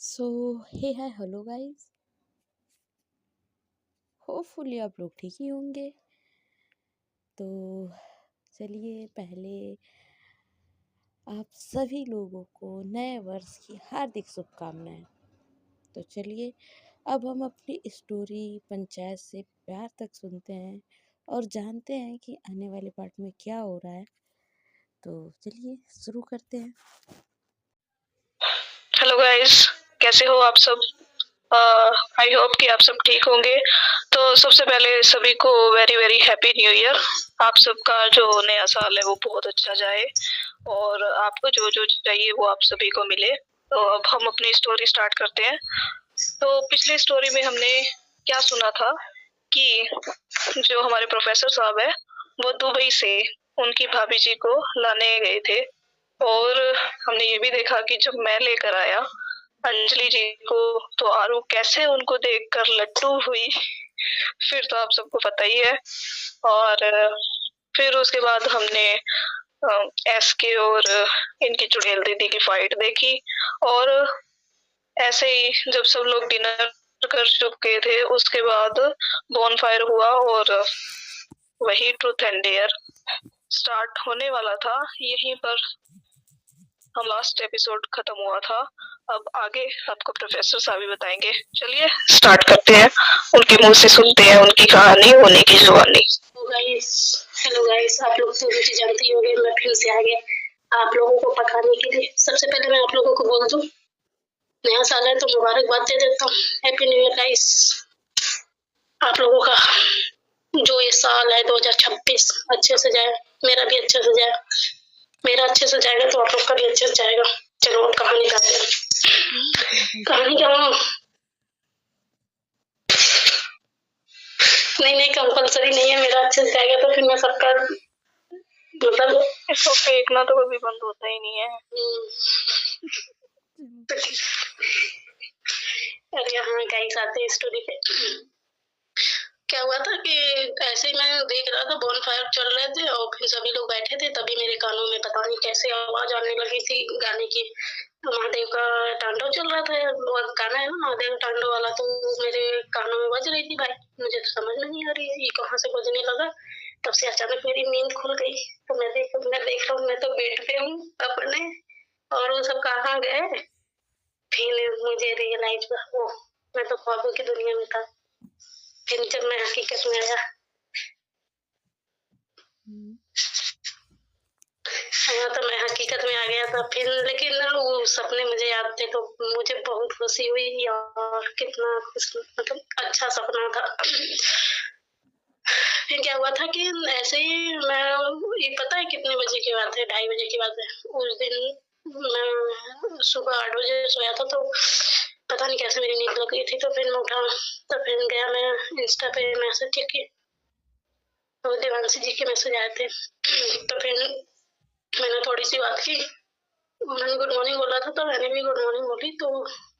सो हे hi hello guys. Hopefully आप लोग ठीक ही होंगे। तो चलिए पहले आप सभी लोगों को नए वर्ष की हार्दिक शुभकामनाएं। तो चलिए अब हम अपनी स्टोरी पंचायत से प्यार तक सुनते हैं और जानते हैं कि आने वाले पार्ट में क्या हो रहा है। तो चलिए शुरू करते हैं। हेलो गाइस, कैसे हो आप सब? आई होप कि आप सब ठीक होंगे। तो सबसे पहले सभी को very very happy new year. आप सबका जो नया साल है वो बहुत अच्छा जाए और आपको जो जो चाहिए वो आप सभी को मिले। तो अब हम अपनी स्टोरी स्टार्ट करते हैं। तो पिछली स्टोरी में हमने क्या सुना था कि जो हमारे प्रोफेसर साहब है वो दुबई से उनकी भाभी जी को लाने गए थे और हमने ये भी देखा कि जब मैं लेकर आया अंजलि जी को तो आरू कैसे उनको देखकर लट्टू हुई। फिर तो आप सबको पता ही है। और फिर उसके बाद हमने एसके और इनकी चुड़ैल दीदी की फाइट देखी और ऐसे ही जब सब लोग डिनर कर चुके थे उसके बाद बॉनफायर हुआ और वही ट्रूथ एंड डेयर स्टार्ट होने वाला था। यहीं पर हम लास्ट एपिसोड खत्म हुआ था। अब आगे आपको प्रोफेसर साहब ही बताएंगे। चलिए स्टार्ट करते हैं, उनके मुंह से सुनते हैं उनकी कहानी होने की जुबानी। हेलो गाइस, आप लोग तो मुझे जानते ही होंगे। मैं फिर से आ गया आप लोगों को पकाने के लिए। सबसे पहले मैं आप लोगों को बोल दूं, नया साल है तो मुबारकबाद दे देता हूँ। Happy new year guys. आप लोगों का जो ये साल है 2026 अच्छे से जाए, मेरा भी अच्छे से जाए। मेरा अच्छे से जाएगा तो आप लोग का भी अच्छे से जाएगा। चलो अब कहानी गाते हैं। कहानी क्या नहीं कंपलसरी नहीं है। मेरा अच्छे से जाएगा तो फिर मैं सबका मतलब इसको फेंकना तो कभी बंद होता ही नहीं है। अरे हाँ गाइस, आते हैं स्टोरी पे। क्या हुआ था कि ऐसे ही मैं देख रहा था, बॉनफायर चल रहे थे और फिर सभी लोग बैठे थे। तभी मेरे कानों में पता नहीं कैसे आवाज आने लगी थी गाने की। महादेव का तांडव चल रहा था, वो गाना है ना महादेव तांडव वाला, तो मेरे कानों में बज रही थी। भाई मुझे तो समझ में नहीं आ रही है ये कहाँ से बजने लगा। तब से अचानक मेरी नींद खुल गई। तो मैं देख रहा हूँ, मैं तो बेड पे हूँ अपने, और वो सब कहाँ गए। फिर मुझे रियलाइज हुआ, वो मैं तो ख्वाबों की दुनिया में था। फिर जब मैं हकीकत में आया तो मैं हकीकत में आ गया था। फिर लेकिन वो सपने मुझे याद थे तो मुझे बहुत खुशी हुई और कितना मतलब अच्छा सपना था। फिर क्या हुआ था कि ऐसे ही मैं, ये पता है कितने बजे की बात है? 2:30 बजे की बात है। उस दिन मैं सुबह 8 बजे सोया था तो पता नहीं कैसे मेरी नींद लग गई थी। तो फिर मैं उठा, तो फिर गया मैं इंस्टा पे मैसेज चेक किया तो देवांशी जी के मैसेज आए थे। तो फिर मैंने थोड़ी सी बात की, उन्होंने गुड मॉर्निंग बोला था तो मैंने भी गुड मॉर्निंग बोली। तो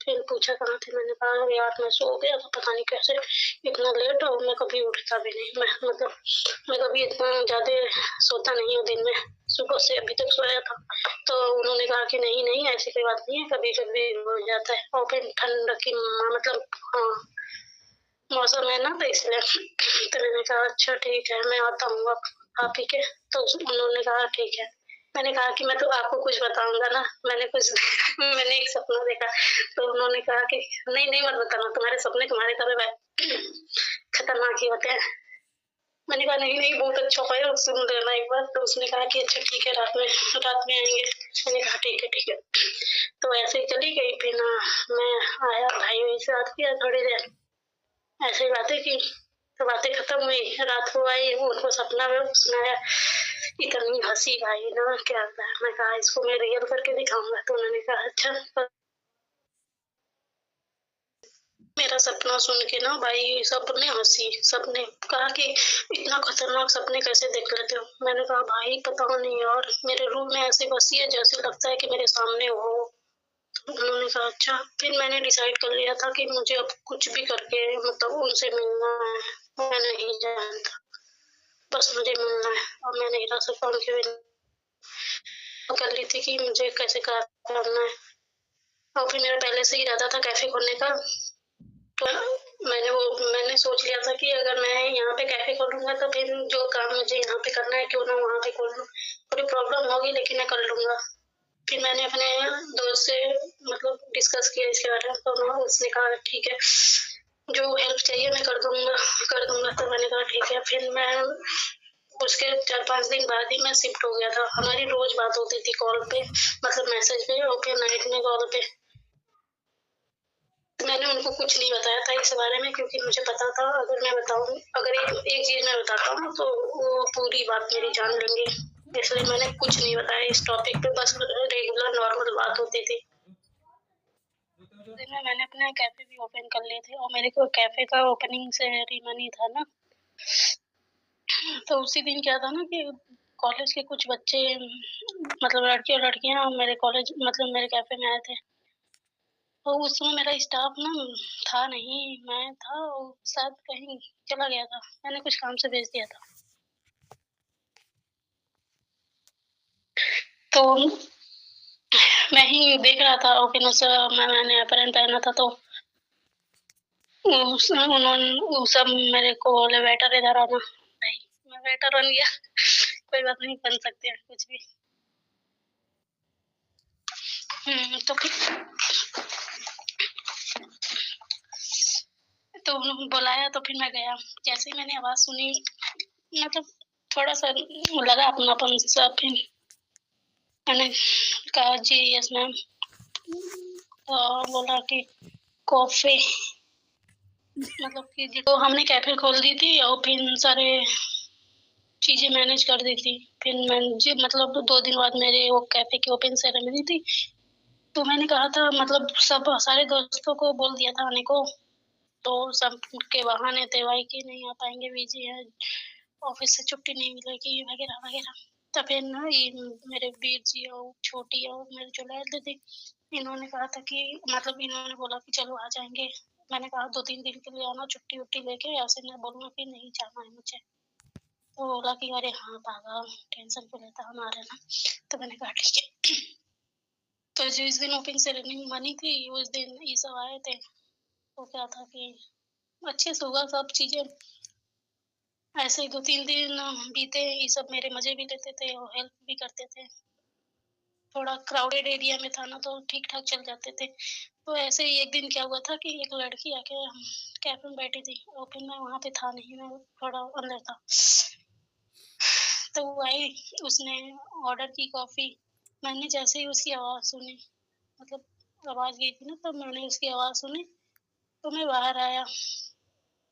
फिर पूछा कहाँ थे, मैंने कहा यार मैं सो गया तो पता नहीं कैसे इतना लेट, और मैं कभी उठता भी नहीं। मैं कभी इतना ज्यादा सोता नहीं हूँ दिन में, सुबह से अभी तक सोया था। तो उन्होंने कहा कि नहीं नहीं ऐसी कोई बात नहीं है, कभी कभी हो जाता है। और फिर ठंड की मतलब हाँ मौसम है ना तो इसलिए। तो मैंने कहा अच्छा ठीक है, मैं आता हूँ अब आप ही के। तो उन्होंने कहा ठीक है। मैंने कहा कि मैं तो आपको कुछ बताऊंगा ना, मैंने कुछ मैंने एक सपना देखा। तो उन्होंने कहा कि नहीं नहीं मत बताना, तुम्हारे सपने तुम्हारे तरह खतरनाक ही होते हैं। मैंने कहा नहीं नहीं बहुत अच्छा है, सुन लेना एक बार। तो उसने कहा कि अच्छा ठीक है, रात में आएंगे। मैंने कहा ठीक है। तो ऐसे ही चली गई। फिर मैं आया, भाई से बात किया थोड़ी देर, ऐसे ही बातें की। तो बातें खत्म हुई, रात को आई, उनको सपना में सुनाया। इतनी हंसी भाई ना क्या था। मैं कहा इसको मैं रियल करके दिखाऊंगा। तो उन्होंने कहा अच्छा। मेरा सपना सुन के ना भाई सबने हंसी, सबने कहा कि इतना खतरनाक सपने कैसे देख लेते हो। मैंने कहा भाई पता नहीं यार, मेरे रूम में ऐसे बसी है जैसे लगता है कि मेरे सामने हो। तो उन्होंने कहा अच्छा। फिर मैंने डिसाइड कर लिया था कि मुझे अब कुछ भी करके मतलब उनसे मिलना है। मैं नहीं जानता, बस मुझे मिलना है। और मैं नहीं रह सकता उनके बिना। कर ली थी कि मुझे कैसे करना है। और फिर मेरा पहले से ही इरादा था कैफ़े खोलने का। तो मैंने सोच लिया था कि अगर मैं यहाँ पे कैफ़े खोलूँगा तो फिर जो काम मुझे यहाँ पे करना है क्यों ना वहाँ पे खोल लूँ। थोड़ी प्रॉब्लम होगी लेकिन मैं कर लूँगा। फिर मैंने अपने दोस्त से मतलब डिस्कस किया इसके बारे में, तो उसने कहा ठीक है, जो हेल्प चाहिए मैं कर दूँगा। तो मैंने कहा ठीक है। फिर मैं उसके 4-5 दिन बाद ही मैं शिफ्ट हो गया था। हमारी रोज़ बात होती थी कॉल पे, मतलब मैसेज पे, और फिर नाइट में कॉल पे। मैंने उनको कुछ नहीं बताया था इस बारे में, क्योंकि मुझे पता था अगर एक चीज़ मैं बताता हूँ तो वो पूरी बात मेरी जान लेंगे। इसलिए मैंने कुछ नहीं बताया इस टॉपिक पे, बस रेगुलर नॉर्मल बात होती थी। दिन में मैंने अपने कैफ़े भी ओपन कर लिए थे, और मेरे को कैफ़े का ओपनिंग सेरेमनी था ना, तो उसी दिन क्या था ना कि कॉलेज के कुछ बच्चे, मतलब लड़के और लड़कियाँ मेरे कॉलेज मतलब मेरे कैफ़े में आए थे। तो उस समय मेरा स्टाफ ना था नहीं, मैं था और शायद कहीं चला गया था। मैंने कुछ काम से भेज दिया था। तो मैं ही देख रहा था, ओके ना सर, मैंने अपहरण पहना था, तो उन्होंने वो सब मेरे को बोले वेटर इधर आना। भाई मैं वेटर बन गया। कोई बात नहीं, बन सकते हैं कुछ भी। तो फिर तो उन्होंने बुलाया, तो फिर मैं गया। जैसे ही मैंने आवाज़ सुनी, मतलब थोड़ा-सा लगा अपनापन सा। फिर मैंने कहा जी यस मैम। बोला कि कॉफ़ी, मतलब कि तो हमने कैफ़े खोल दी थी और फिर सारे चीज़ें मैनेज कर दी थी। फिर जी मतलब 2 दिन बाद मेरे वो कैफ़े की ओपन सेरेमनी थी। तो मैंने कहा था, मतलब सारे दोस्तों को बोल दिया था आने को, तो सब के बहाने थे भाई कि नहीं आ पाएँगे, बिज़ी हैं, ऑफ़िस से छुट्टी नहीं मिलेगी वगैरह-वगैरह। तो फिर ना ये मेरे वीर जी और छोटी और मेरे जो लहर थी, इन्होंने कहा था कि मतलब इन्होंने बोला कि चलो आ जाएँगे। मैंने कहा 2-3 दिन के लिए आना छुट्टी-वुट्टी लेके, ऐसे ना बोलना कि नहीं जाना है मुझे। तो बोला कि अरे हाँ पागल, टेंशन क्यों लेता, हम आ रहे हैं ना। तो मैंने कहा ठीक है। तो जिस दिन ओपनिंग सेरेमनी थी उस दिन ये सब आए थे। तो क्या था कि अच्छे से हुआ सब चीज़ें। ऐसे ही 2-3 दिन बीते, ये सब मेरे मज़े भी लेते थे और हेल्प भी करते थे। थोड़ा क्राउडेड एरिया में था ना, तो ठीक-ठाक चल जाते थे। तो ऐसे ही एक दिन क्या हुआ था कि एक लड़की आके कैफ़े में बैठी थी और फिर मैं वहाँ पे था नहीं, मैं थोड़ा अंदर था। तो वो आई, उसने ऑर्डर की कॉफ़ी। मैंने जैसे ही उसकी आवाज़ सुनी, मतलब आवाज़ गई थी ना, तब मैंने उसकी आवाज़ सुनी, तो मैं बाहर आया।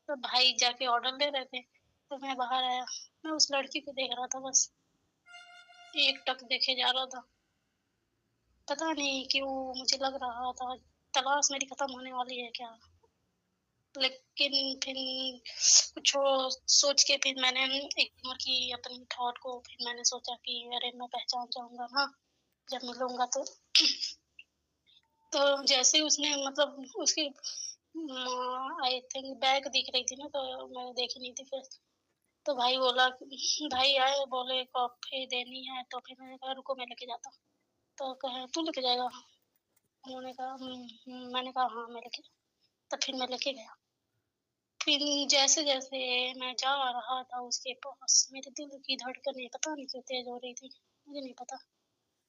तो भाई जाके ऑर्डर ले रहे थे, तो मैं बाहर आया। मैं उस लड़की को देख रहा था बस, एकटक देखे जा रहा था। पता नहीं क्यों मुझे लग रहा था तलाश मेरी खत्म होने वाली है क्या? लेकिन फिर कुछ सोच के फिर मैंने इग्नोर की अपनी थॉट को। फिर मैंने सोचा कि अरे मैं पहचान जाऊँगा ना, जब मिलूँगा तो। तो जैसे ही उसने मतलब उसकी आई थिंक बैग दिख रही थी ना, तो मैंने देखी नहीं थी फिर। तो भाई बोला, भाई आए बोले कॉफ़ी देनी है, तो फिर मैंने कहा रुको मैं लेके जाता हूँ। तो कहे तू लेके जाएगा? उन्होंने कहा मैंने कहा हाँ मैं लेके, तो फिर मैं लेके गया। फिर जैसे-जैसे मैं जा रहा था उसके पास, मेरे दिल की धड़कनें पता नहीं क्यों तेज़ हो रही थी, मुझे नहीं पता।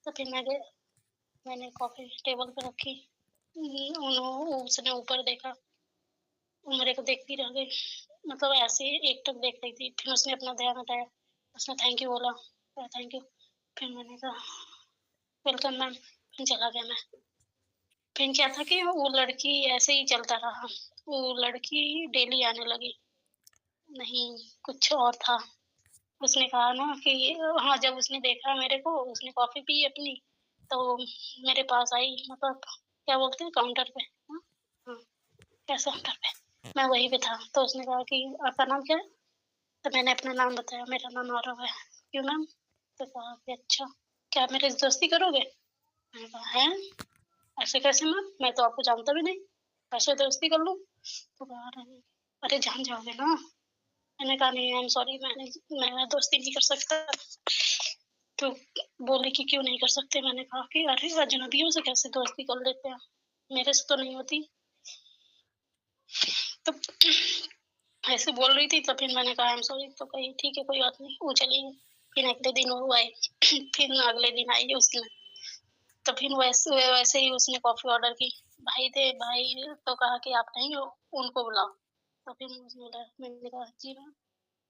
तो फिर मैं गया, मैंने कॉफ़ी टेबल पे रखी। उसने ऊपर देखा, वो मेरे को देखती रह गई, मतलब ऐसे ही एकटक देख रही थी। फिर उसने अपना ध्यान हटाया, उसने थैंक यू बोला, थैंक यू। फिर मैंने कहा वेलकम मैम, फिर चला गया मैं। फिर क्या था कि वो लड़की ऐसे ही चलता रहा, वो लड़की डेली आने लगी। नहीं, कुछ और था। उसने कहा ना कि हाँ, जब उसने देखा मेरे को, उसने कॉफ़ी पी अपनी, तो मेरे पास आई, मतलब क्या बोलते हैं काउंटर पे, हाँ? हाँ, कैश काउंटर पे। मैं वहीं पे था, तो उसने कहा कि आपका नाम क्या है? तो मैंने अपना नाम बताया, मेरा नाम आरव है। क्यों मैम? तो कहा कि अच्छा, क्या आप मेरे से दोस्ती करोगे? मैंने कहा हैं? ऐसे कैसे मैम? मैं तो आपको जानता भी नहीं, कैसे दोस्ती कर लूँ? तो कहा अरे जान जाओगे ना। मैंने कहा नहीं आई एम सॉरी, मैं दोस्ती नहीं कर सकता। तो बोले कि क्यों नहीं कर सकते? मैंने कहा कि अरे अजनबियों से कैसे दोस्ती कर लेते हैं? मेरे से तो नहीं होती। तो ऐसे बोल रही थी, तो फिर मैंने कहा आई एम सॉरी, तो कही ठीक है कोई बात नहीं, वो चली गई। फिर अगले दिन वो आए फिर अगले दिन आई उसने, तो फिर वैसे ही उसने कॉफी ऑर्डर की। भाई थे, भाई तो कहा कि आप नहीं हो, उनको बुलाओ। तो फिर उसने बोला, मैंने कहा जी मैम।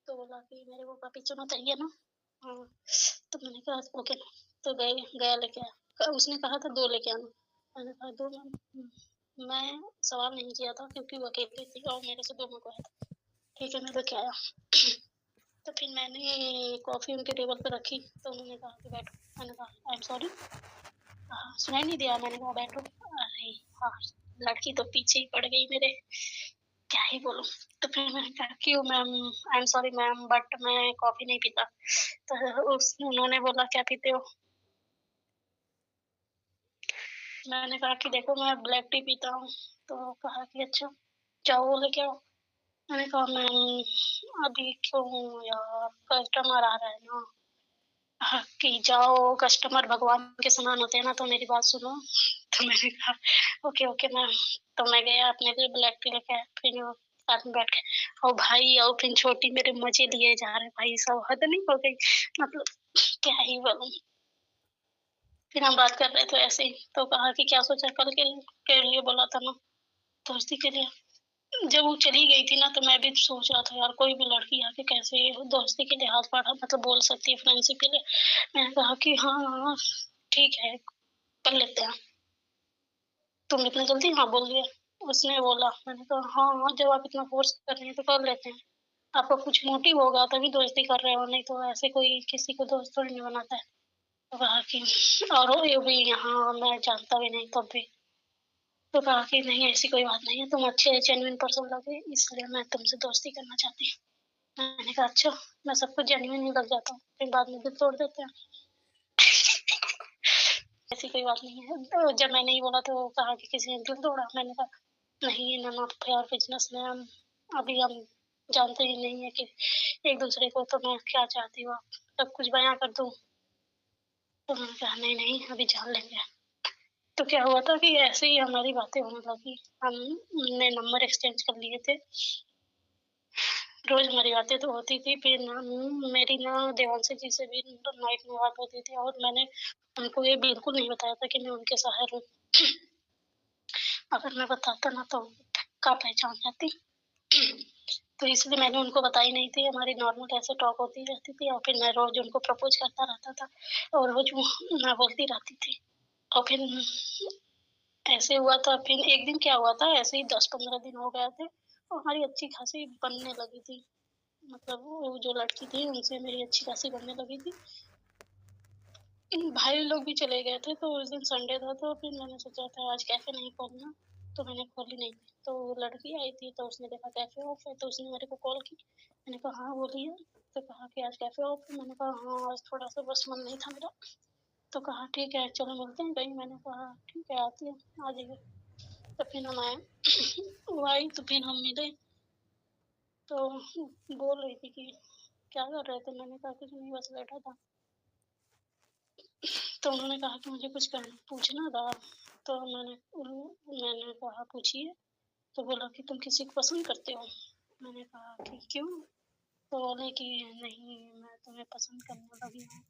तो बोला कि मेरे को कैपेचिनो चाहिए ना। हाँ। तो मैंने कहा ओके। तो गया लेके आया। उसने कहा था 2 लेके आना। मैंने कहा 2 मैम। मैं सवाल नहीं किया था क्योंकि वो अकेली थी और मेरे से 2 मंगवाया था। ठीक है, मैं लेके आया। तो फिर मैंने कॉफी उनके टेबल पे रखी, तो उन्होंने कहा कि बैठो। मैंने कहा आई एम सॉरी। सुनाई नहीं दिया। मैंने कहा बैठो। अरे हाँ, लड़की तो पीछे ही पड़ गई मेरे, क्या ही बोलूं। तो फिर मैंने कहा क्यों ma'am, I am sorry ma'am but मैं कॉफी नहीं पीता। तो उन्होंने बोला क्या पीते हो। मैंने कहा कि देखो मैं ब्लैक टी पीता हूँ। तो कहा कि अच्छा, जाओ वो लेके आओ। मैंने कहा मैम अभी क्यों यार, कस्टमर आ रहा है ना। हाँ, कि जाओ, कस्टमर भगवान के समान होते हैं ना, तो मेरी बात सुनो। तो मैंने कहा ओके ओके मैम। तो मैं गया अपने लिए ब्लैक टी लेके आया। फिर वो साथ में बैठ के और भाई और फिर छोटी मेरे मजे लिए जा रहे भाई, सब हद नहीं हो गई। मतलब क्या ही बोलूं। फिर हम बात कर रहे थे ऐसे ही, तो कहा कि क्या सोचा कल के लिए बोला था ना, दोस्ती के लिए। जब वो चली गई थी ना, तो मैं भी सोच रहा था यार कोई भी लड़की आके कैसे दोस्ती के लिए हाथ बढ़ा, मतलब बोल सकती है फ्रेंडशिप के लिए। मैंने कहा कि हाँ हाँ ठीक है, कर लेते हैं। तुम इतना जल्दी हाँ बोल दिया। उसने बोला, मैंने कहा हाँ हाँ, जब आप इतना फोर्स कर रहे हैं तो कर लेते हैं। आपका कुछ मोटिव होगा तभी दोस्ती कर रहे हो, नहीं तो ऐसे कोई किसी को दोस्त थोड़ी नहीं बनाता है। तो कहा कि और ये भी यहाँ मैं जानता भी नहीं तब भी। तो कहा कि नहीं ऐसी कोई बात नहीं है, तुम अच्छे जेन्युइन पर्सन लगे इसलिए मैं तुमसे दोस्ती करना चाहती हूँ। मैंने कहा अच्छा, मैं सबको जेन्युइन ही लग जाता हूँ फिर बाद में दिल तोड़ देते हैं। ऐसी कोई बात नहीं है। तो जब मैंने ही बोला तो कहा कि किसी ने दिल तोड़ा। मैंने कहा नहीं, none of your business ma'am, अभी हम जानते ही नहीं है कि एक दूसरे को, तो मैं क्या चाहती हूँ सब कुछ बयां कर दूं। तो मैंने कहा नहीं नहीं, अभी जान लेंगे। तो क्या हुआ था कि ऐसे ही हमारी बातें होने लगी। हमने नंबर एक्सचेंज कर लिए थे। रोज हमारी बातें तो होती थी। फिर ना मेरी ना देवांशी जी से भी नाइट में बात होती थी, और मैंने उनको ये बिल्कुल नहीं बताया था कि मैं उनके शहर हूँ। अगर मैं बताता ना तो पक्का पहचान जाती। तो इसलिए मैंने उनको बताई नहीं थी। हमारी नॉर्मल ऐसे टॉक होती रहती थी, और फिर मैं रोज उनको प्रपोज करता रहता था और रोज मैं बोलती रहती थी। और फिर ऐसे हुआ था। फिर एक दिन क्या हुआ था, ऐसे ही 10-15 दिन हो गए थे और हमारी अच्छी खासी बनने लगी थी। मतलब वो जो लड़की थी उनसे मेरी अच्छी खासी बनने लगी थी। भाई लोग भी चले गए थे, तो उस दिन संडे था, तो फिर मैंने सोचा था आज कैफे नहीं खोलना, तो मैंने खोली नहीं। तो वो लड़की आई थी, तो उसने देखा कैफे ऑफ है, तो उसने मेरे को कॉल की। मैंने कहा हाँ बोलिए। तो कहा कि आज कैफे ऑफ है। मैंने कहा हाँ, आज थोड़ा सा बस मन नहीं था मेरा। तो कहा ठीक है चलो मिलते हैं कहीं। मैंने कहा ठीक है आती है, आ जाइए। तो फिर हम आए। वो आई तो फिर हम मिले। तो बोल रही थी कि क्या कर रहे थे। मैंने कहा कुछ नहीं, बस बैठा था। तो उन्होंने कहा कि मुझे कुछ पूछना था। तो मैंने कहा पूछिए। तो बोला कि तुम किसी को पसंद करते हो। मैंने कहा कि क्यों। तो बोले कि नहीं, मैं तुम्हें पसंद करने लगी हूँ।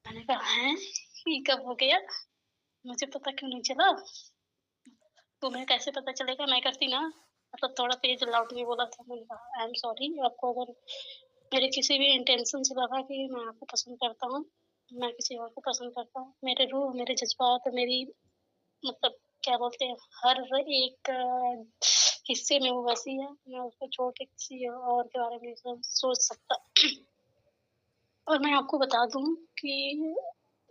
मैंने कहा है, ये कब हो गया, मुझे पता क्यों नहीं चला। तुम्हें कैसे पता चलेगा, मैं करती ना। मतलब थोड़ा तेज लाउड में बोला था। मैंने कहा आई एम सॉरी, आपको अगर मेरे किसी भी इंटेंशन से लगा कि मैं आपको पसंद करता हूँ, मैं किसी और को पसंद करता हूँ, मेरे रूह, मेरे जज्बात, मेरी मतलब क्या बोलते हैं, हर एक हिस्से में वो वैसी है, मैं उसको छोड़ के किसी और के बारे में सोच सकता। और मैं आपको बता दूं कि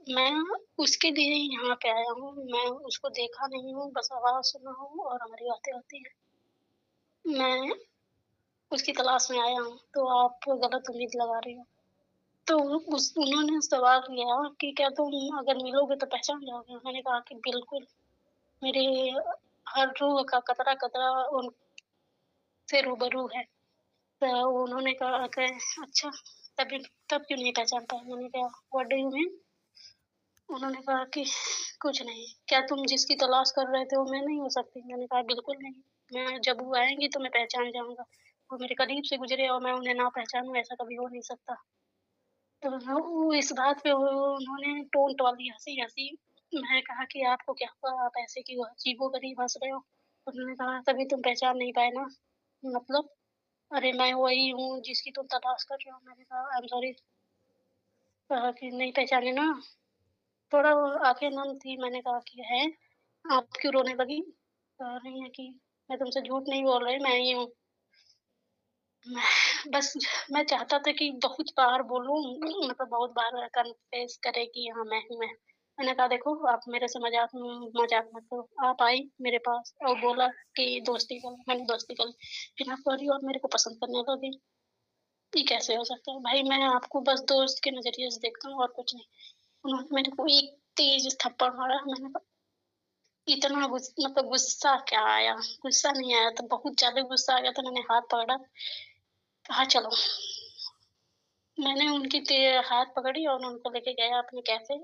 मैं उसके लिए ही यहाँ पे आया हूँ। मैं उसको देखा नहीं हूँ, बस आवाज सुना हूँ और हमारी बातें होती हैं। मैं उसकी तलाश में आया हूँ, तो आप गलत उम्मीद लगा रही हो। तो उन्होंने सवाल किया कि क्या तुम अगर मिलोगे तो पहचान जाओगे। मैंने कहा कि बिल्कुल, मेरे हर रूह का कतरा कतरा उनसे रूबरू है। तो उन्होंने कहा कि अच्छा, तभी तब क्यों नहीं पहचान पाए। मैंने कहा व्हाट डू यू मीन। उन्होंने कहा कि कुछ नहीं, क्या तुम जिसकी तलाश कर रहे थे वो मैं नहीं हो सकती? मैंने कहा बिल्कुल नहीं, मैं जब वो आएँगी तो मैं पहचान जाऊँगा। वो मेरे करीब से गुज़रे और मैं उन्हें ना पहचानूँ, ऐसा कभी हो नहीं सकता। तो वो इस बात पे वो उन्होंने टोंट वाली हँसी हँसी। मैंने कहा कि आपको क्या हुआ? आप ऐसे क्यों अजीबो-गरीब हँस रहे हो? उन्होंने कहा तभी तुम पहचान नहीं पाए ना? मतलब? अरे मैं वही हूँ जिसकी तुम तलाश कर रहे हो। मैंने कहा आई एम सॉरी। कहा कि नहीं पहचाने ना? थोड़ा वो आँखें नम थी। मैंने कहा कि हैं? आप क्यों रोने लगी? कह रही हैं कि मैं तुमसे झूठ नहीं बोल रही, मैं ही हूँ। मैं बस मैं चाहता था कि बहुत बार बोलूँ, मतलब बहुत बार कन्फेस करे कि हाँ, मैं हूँ मैं। मैंने कहा देखो आप मेरे से मज़ाक मत करो। आप आई मेरे पास और बोला कि दोस्ती करो, मैंने दोस्ती कर ली। फिर आप कह रही हो आप मेरे को पसंद करने लगी। ये कैसे हो सकता है? भाई मैं आपको बस दोस्त के नज़रिए से देखता हूँ और कुछ नहीं। उन्होंने मेरे को एक तेज़ थप्पड़ मारा। मैंने कहा इतना मतलब गुस्सा क्या आया, गुस्सा नहीं आया तो बहुत ज़्यादा गुस्सा आ गया तो मैंने हाथ पकड़ा, कहा चलो। मैंने उनकी हाथ पकड़ी और उनको लेके गया अपने कैफ़े।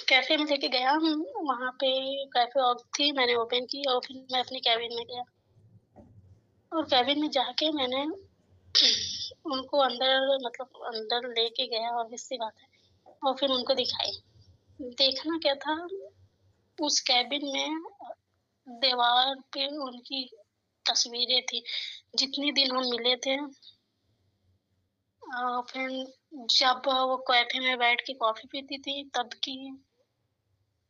कैफ़े में लेके गया। वहाँ पे कैफ़े ऑफ थी, मैंने ओपन की और फिर मैं अपनी केबिन में गया और केबिन में जाके मैंने उनको अंदर मतलब अंदर लेके गया, ऑब्वियस सी बात है, और फिर उनको दिखाई। देखना क्या था, उस केबिन में दीवार पे उनकी तस्वीरें थी। जितने दिन हम मिले थे फिर जब वो कैफ़े में बैठ के कॉफ़ी पीती थी तब की,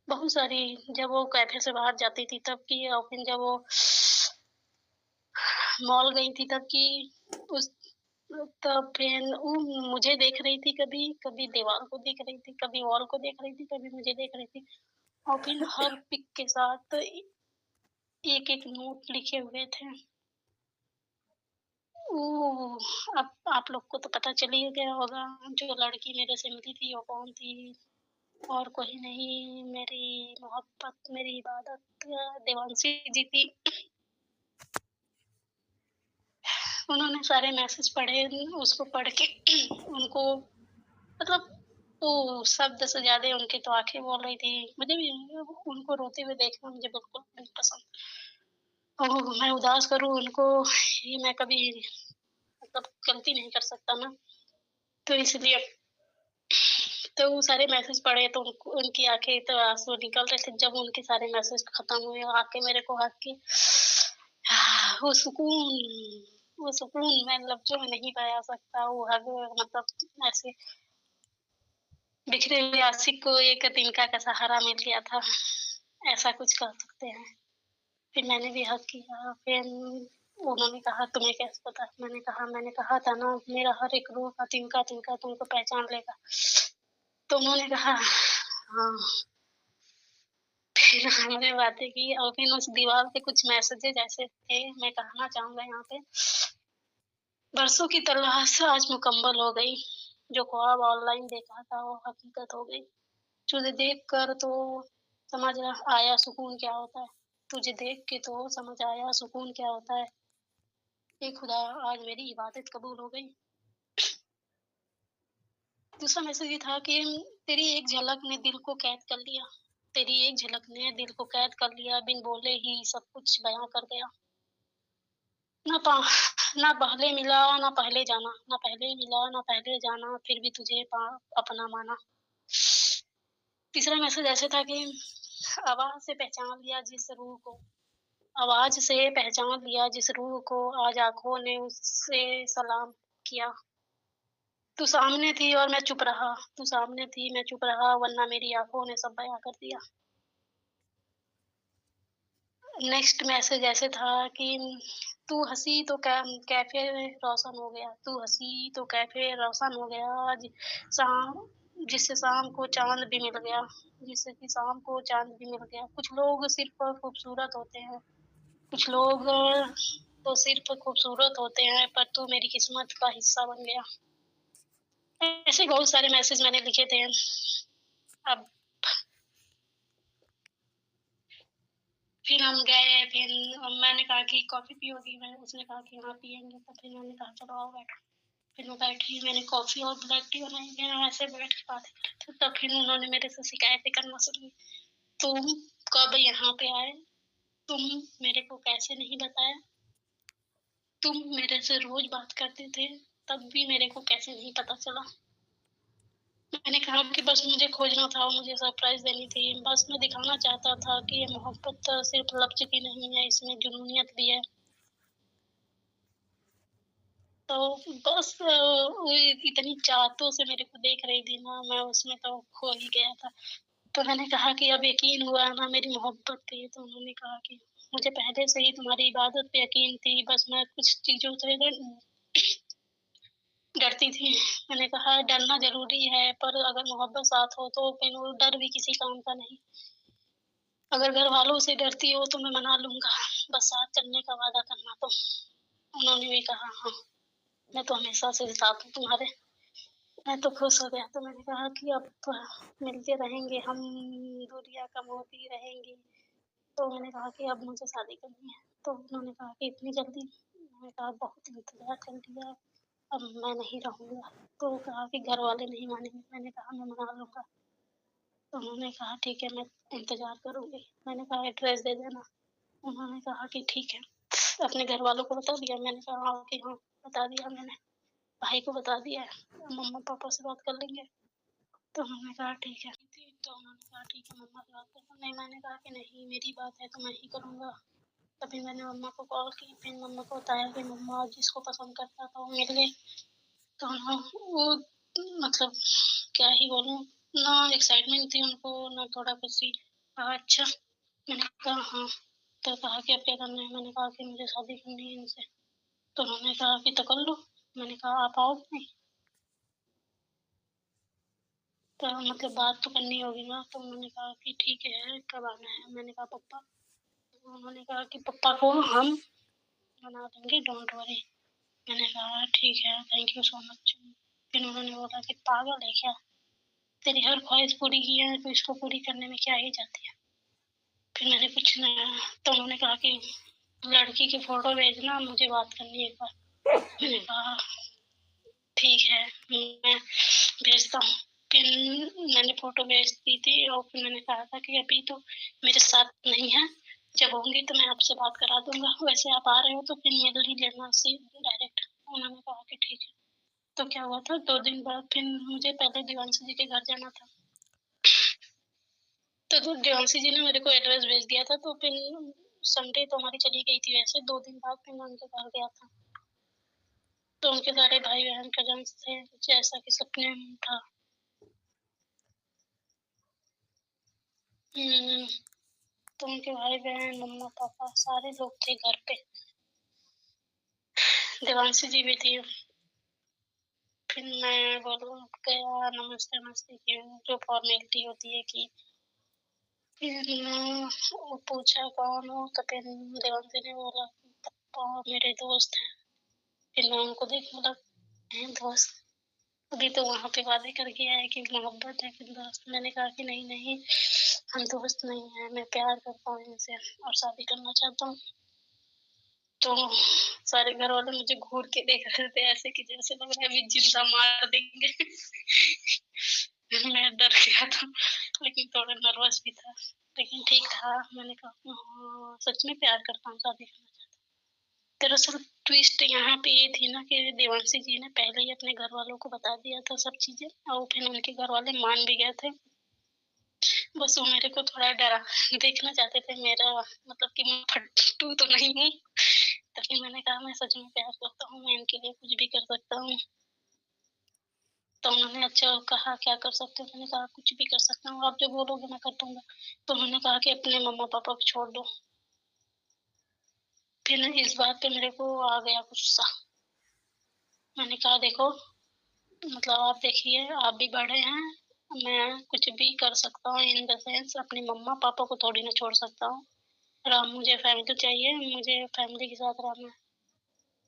बहुत सारी, जब वो कैफ़े से बाहर जाती थी तब की, और फिर जब वो मॉल गई थी तब की, उस तब फिर वो मुझे देख रही थी, कभी कभी दीवार को देख रही थी, कभी वॉल को देख रही थी, कभी मुझे देख रही थी। और फिर हर पिक के साथ एक एक नोट लिखे हुए थे। ओह! अब आप लोग को तो पता चल ही गया होगा, जो लड़की मेरे से मिली थी वो कौन थी? और कोई नहीं, मेरी मोहब्बत, मेरी इबादत देवांशी जी थी। उन्होंने सारे मैसेज पढ़े, उसको पढ़ के उनको मतलब वो शब्द से ज़्यादा उनकी तो आँखें बोल रही थी। मुझे भी उनको रोते हुए देखना मुझे बिल्कुल नहीं पसंद। ओह! मैं उदास करूँ उनको, ये मैं कभी मतलब गलती नहीं कर सकता ना, तो इसलिए तो वो सारे मैसेज पढ़े तो उनको उनकी आँखें तो आँसू निकल रहे थे। जब उनके सारे मैसेज खत्म हुए, आके मेरे को हग के वो सुकून, वो सुकून मैं लफ्ज़ों में नहीं बयाँ सकता। वो हग मतलब ऐसे बिखरे हुए आशिक को एक तिनका का सहारा मिल गया था, ऐसा कुछ कह सकते हैं। फिर मैंने भी हग किया, फिर उन्होंने कहा तुम्हें कैसे पता? मैंने कहा था ना मेरा हर एक रूह का तिनका-तिनका तुमको पहचान लेगा। तो उन्होंने कहा हाँ। फिर हमने बातें की और फिर उस दीवार पे कुछ मैसेजेज़ ऐसे थे, मैं कहना चाहूँगा यहाँ पे, बरसों की तलाश आज मुकम्मल हो गई। जो ख्वाब ऑनलाइन देखा था वो हकीकत हो गई। तुझे देख कर तो समझ आया सुकून क्या होता है। तुझे देख के तो समझ आया सुकून क्या होता है। ए खुदा आज मेरी इबादत कबूल हो गई। दूसरा मैसेज ये था कि तेरी एक झलक ने दिल को कैद कर लिया। तेरी एक झलक ने दिल को कैद कर लिया, बिन बोले ही सब कुछ बयाँ कर गया। ना पा ना पहले मिला, ना पहले जाना, ना पहले मिला, ना पहले जाना, फिर भी तुझे अपना माना। तीसरा मैसेज ऐसे था कि आवाज़ से पहचान लिया जिस रूह को, आवाज़ से पहचान लिया जिस रूह को, आज आँखों ने उससे सलाम किया। तू सामने थी और मैं चुप रहा, तू सामने थी मैं चुप रहा, वरना मेरी आँखों ने सब बयाँ कर दिया। नेक्स्ट मैसेज ऐसे था कि तू हँसी तो कैफ़े रोशन हो गया, तू हँसी तो कैफ़े रोशन हो गया, आज शाम जिससे शाम को चाँद भी मिल गया, जिससे कि शाम को चाँद भी मिल गया। कुछ लोग सिर्फ़ खूबसूरत होते हैं, कुछ लोग तो सिर्फ़ खूबसूरत होते हैं, पर तू मेरी किस्मत का हिस्सा बन गया। ऐसे बहुत सारे मैसेज मैंने लिखे थे। अब फिर हम गए, फिर मैंने कहा कि कॉफ़ी पियोगी? उसने कहा कि हाँ पिएँगे, तो फिर मैंने कहा चलो आओ बैठो। फिर मैं बैठी, मैंने कॉफ़ी और ब्लैक टी बनाई, फिर हम ऐसे बैठ के बातें कर रहे थे, तब फिर उन्होंने मेरे से शिकायतें करना शुरू की। तुम कब यहाँ पे आए? तुम मेरे को कैसे नहीं बताया? तुम मेरे से रोज़ बात करते थे, तब भी मेरे को कैसे नहीं पता चला? मैंने कहा कि बस मुझे खोजना था, मुझे सरप्राइज़ देनी थी, बस मैं दिखाना चाहता था कि ये मोहब्बत सिर्फ़ लफ्ज़ की नहीं है, इसमें जुनूनियत भी है। तो बस वो इतनी चाहतों से मेरे को देख रही थी ना, मैं उसमें तो खो ही गया था। तो मैंने कहा कि अब यकीन हुआ ना मेरी मोहब्बत थी, तो उन्होंने कहा कि मुझे पहले से ही तुम्हारी इबादत पे यकीन थी, बस मैं कुछ चीज़ों से डरती थी। मैंने कहा डरना ज़रूरी है, पर अगर मोहब्बत साथ हो तो फिर वो डर भी किसी काम का नहीं। अगर घरवालों से डरती हो तो मैं मना लूँगा, बस साथ चलने का वादा करना तो। उन्होंने भी कहा हाँ, मैं तो हमेशा से साथ हूँ तुम्हारे। मैं तो खुश हो गया, तो मैंने कहा कि अब तो मिलते रहेंगे हम, दूरियाँ कम होती रहेंगी। तो मैंने कहा कि अब मुझे शादी करनी है। तो उन्होंने कहा कि इतनी जल्दी? मैंने कहा बहुत इंतज़ार कर लिया, अब मैं नहीं रहूँगा। तो कहा कि घरवाले नहीं मानेंगे। मैंने कहा मैं मना लूँगा। तो उन्होंने कहा ठीक है, मैं इंतज़ार करूँगी। मैंने कहा एड्रेस दे देना। उन्होंने कहा कि ठीक है। अपने घरवालों को बता दिया? मैंने कहा हाँ कि हाँ, बता दिया मैंने। भाई को बता दिया है, मम्मा-पापा से बात कर लेंगे। तो उन्होंने कहा ठीक है। तो उन्होंने कहा ठीक है, मम्मा से बात करता हूँ। नहीं, मैंने कहा कि नहीं, मेरी बात है तो मैं ही करूँगा। तभी मैंने मम्मा को कॉल की, फिर मम्मा को बताया कि मम्मा जिसको पसंद करता था वो मिल गई। तो हाँ, वो मतलब क्या ही बोलूँ, ना एक्साइटमेंट थी उनको, ना थोड़ा खुशी। कहा अच्छा, मैंने कहा हाँ। तो कहा कि अब क्या करना है? मैंने कहा कि मुझे शादी करनी है इनसे। तो उन्होंने कहा कि तो कर लो। मैंने कहा आप आओगे नहीं? तो मतलब बात तो करनी होगी ना। तो उन्होंने कहा कि ठीक है, कब आना है? मैंने कहा पप्पा। तो उन्होंने कहा कि पप्पा को हम मना देंगे, डोंट वरी। मैंने कहा ठीक है, थैंक यू सो मच। फिर उन्होंने बोला कि पागल है क्या, तेरी हर ख्वाहिश पूरी की है तो इसको पूरी करने में क्या ही जाती है। फिर मैंने कुछ ना, तो उन्होंने कहा कि लड़की की फोटो भेजना, मुझे बात करनी है एक बार। मैंने कहा ठीक है, मैं भेजता हूँ। फिर मैंने फोटो भेज दी थी और फिर मैंने कहा था कि अभी तो मेरे साथ नहीं है, जब होंगी तो मैं आपसे बात करा दूंगा। वैसे आप आ रहे हो तो फिर मिल ही लेना उससे डायरेक्ट। उन्होंने कहा कि ठीक है। तो क्या हुआ था, 2 दिन बाद फिर मुझे पहले देवांशी जी के घर जाना था। तो देवांशी जी ने मेरे को एड्रेस भेज दिया था। तो फिर संडे तो हमारी चली गई थी, वैसे 2 दिन बाद फिर मैं उनके घर गया था। तो उनके सारे भाई बहन कजन्स थे, जैसा कि सपने में था। तो उनके भाई बहन, मम्मा पापा सारे लोग थे घर पे। देवांशी जी भी थी। फिर मैं बोलूँ गया, नमस्ते नमस्ते की, जो फॉर्मेलिटी होती है की। फिर वो पूछा कौन हो, तो फिर देवांशी ने बोला पापा मेरे दोस्त हैं। फिर मैं उनको देख बोला हैं दोस्त, अभी तो वहाँ पे वादे करके आए कि मोहब्बत है, फिर दोस्त। मैंने कहा कि नहीं नहीं, हम दोस्त नहीं है, मैं प्यार करता हूँ इनसे और शादी करना चाहता हूँ। तो सारे घर वाले मुझे घूर के देख रहे थे ऐसे कि जैसे लग रहा है अभी जिंदा मार देंगे। मैं डर गया था, लेकिन थोड़ा नर्वस भी था, लेकिन ठीक था। मैंने कहा हाँ, सच में प्यार करता हूँ, शादी करना चाहता हूँ। दरअसल ट्विस्ट यहाँ पे ये थी ना कि देवांशी जी ने पहले ही अपने घर वालों को बता दिया था सब चीजें, और फिर उनके घर वाले मान भी गए थे। बस वो मेरे को थोड़ा डरा देखना चाहते थे, मेरा मतलब कि मैं फट्टू तो नहीं हूँ। तो फिर मैंने कहा मैं सच में प्यार करता हूँ, मैं इनके लिए कुछ भी कर सकता हूँ। तो उन्होंने अच्छा कहा क्या कर सकते हो? मैंने कहा कुछ भी कर सकता हूँ, आप जो बोलोगे मैं कर दूंगा। तो उन्होंने कहा कि अपने मम्मा पापा को छोड़ दो। फिर इस बात पे मेरे को आ गया गुस्सा। मैंने कहा देखो, मतलब आप देखिए, आप भी बड़े हैं, मैं कुछ भी कर सकता हूँ, इन द सेंस अपने मम्मा पापा को थोड़ी ना छोड़ सकता हूँ। मुझे फैमिली चाहिए, मुझे फैमिली के साथ रहना है,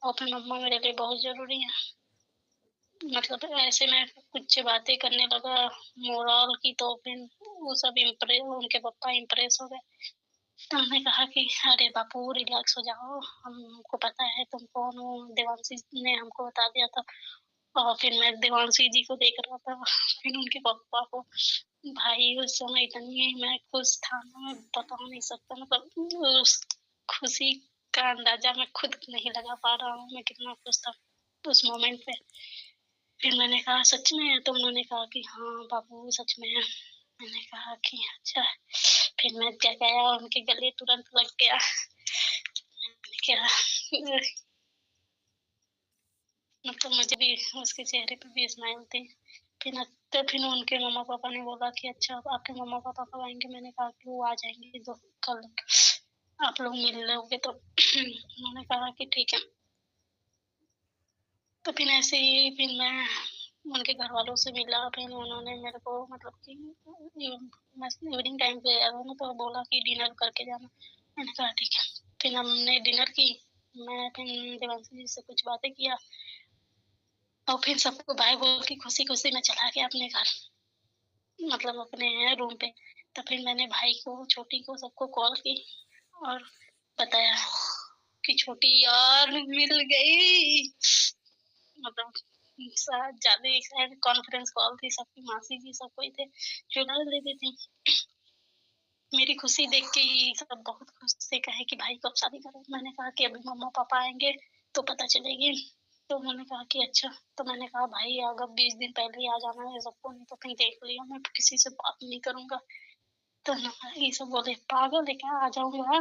और फिर मम्मा मेरे लिए बहुत ज़रूरी है। मतलब ऐसे में कुछ बातें करने लगा मोरल की, तो फिर वो सब उनके पापा इम्प्रेस हो गए। तो उन्होंने कहा कि अरे बापू रिलैक्स हो जाओ, हमको पता है तुम कौन हो, देवांशी ने हमको बता दिया था। और फिर मैं देवांशी जी को देख रहा था, फिर उनके पापा को। भाई उस समय इतनी मैं खुश था ना, मैं बता नहीं सकता, मतलब उस खुशी का अंदाज़ा मैं खुद नहीं लगा पा रहा हूँ, मैं कितना खुश था उस मोमेंट पे। फिर मैंने कहा सच में है? तो उन्होंने कहा कि हाँ बाबू सच में है। मैंने कहा कि अच्छा। फिर मैं क्या गया उनके गले तुरंत लग गया। मैंने क्या मतलब मुझे भी उसके चेहरे पे भी स्माइल थी। फिर उनके मम्मा-पापा ने बोला कि अच्छा अब आपके मम्मा-पापा कब आएँगे? मैंने कहा कि वो आ जाएँगे तो कल आप लोग मिल लोगे तो उन्होंने कहा कि ठीक है। तो फिर ऐसे ही फिर मैं उनके घरवालों से मिला, फिर उन्होंने मेरे को मतलब कि मस्त इवनिंग टाइम पे आया था ना, तो बोला कि डिनर करके जाना। मैंने कहा ठीक है। फिर हमने डिनर की, मैं फिर देवांशी जी से कुछ बातें किया और फिर सबको बाय बोल के खुशी-खुशी मैं चला गया अपने घर, मतलब अपने रूम पे। तो फिर मैंने भाई को, छोटी को, सबको कॉल की और बताया कि छोटी यार मिल गई। मतलब ज़्यादा ही शायद कॉन्फ्रेंस कॉल थी, सबकी मासी जी सब कोई थे, चुड़ा लेती थी। मेरी खुशी देख के ही सब बहुत खुश थे, कहे कि भाई कब शादी करो? मैंने कहा कि अभी मम्मा-पापा आएँगे तो पता चलेगी। तो उन्होंने कहा कि अच्छा। तो मैंने कहा भाई अगर 20 दिन पहले ही आ जाना है सबको, नहीं तो फिर देख लियो मैं किसी से बात नहीं करूँगा। तो ना ये सब बोले पागल है क्या, आ जाऊँगा?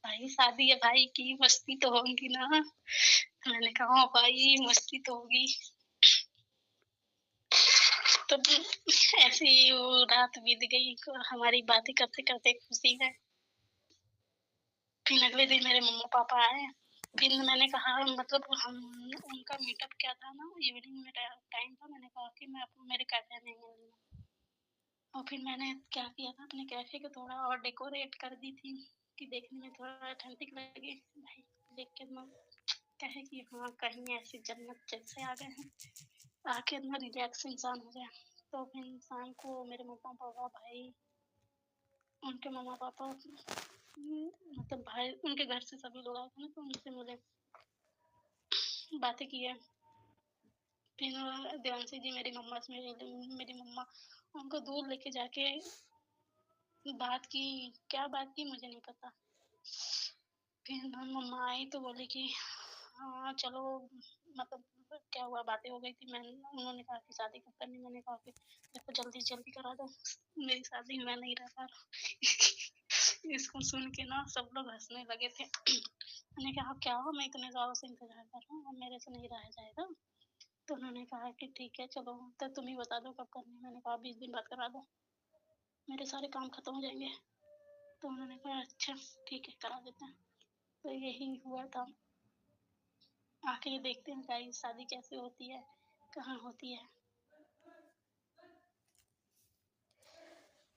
भाई शादी है भाई की, मस्ती तो होगी ना। मैंने कहा हाँ भाई मस्ती तो होगी। तो ऐसे ही वो रात बीत गई, हमारी बातें करते-करते खुशी में। फिर अगले दिन मेरे मम्मा-पापा आए। फिर मैंने कहा मतलब हम उनका मीटअप क्या था ना, इवनिंग में टाइम था। मैंने कहा कि मैं मेरे कैफ़े में मिलूँगा। और फिर मैंने क्या किया था, अपने कैफ़े को थोड़ा और डेकोरेट कर दी थी कि देखने में थोड़ा ऑथेंटिक लगे। भाई देख के मन कहे कि हाँ, कहीं ऐसी जन्नत जैसे आ गए हैं, आके ना रिलैक्स इंसान हो जाए। तो फिर शाम को मेरे मम्मा-पापा, भाई, उनके मम्मा-पापा मतलब भाई उनके घर से सभी लोग आए थे ना, तो उनसे मिले, बातें की है। फिर देवांशी जी मेरी मम्मा से मेरी मम्मा उनको दूध लेके जाके बात की, क्या बात की मुझे नहीं पता। फिर मम्मा आई तो बोली कि हाँ चलो, मतलब क्या हुआ, बातें हो गई थी। उन्होंने कहा कि शादी कब करनी? मैंने कहा कि देखो जल्दी जल्दी करा दो, मेरी शादी मैं नहीं रह पा रहा। इसको सुन के ना सब लोग हंसने लगे थे। मैंने कहा क्या हो, मैं इतने सालों से इंतजार कर रहा हूँ, अब मेरे से नहीं रहा जाएगा। तो उन्होंने कहा कि ठीक है चलो, तो तुम ही बता दो कब करनी है। मैंने कहा 20 दिन बाद करा दो, मेरे सारे काम खत्म हो जाएंगे। तो उन्होंने कहा अच्छा ठीक है करा देते हैं। तो यही हुआ था। आके देखते हैं गाइस शादी कैसे होती है, कहाँ होती है।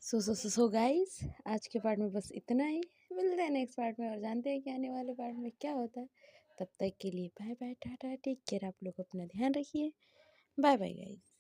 सो गाइस, आज के पार्ट में बस इतना ही। मिलते हैं नेक्स्ट पार्ट में और जानते हैं कि आने वाले पार्ट में क्या होता है। तब तक के लिए bye bye, tata, take care. आप लोग अपना ध्यान रखिए। Bye bye guys.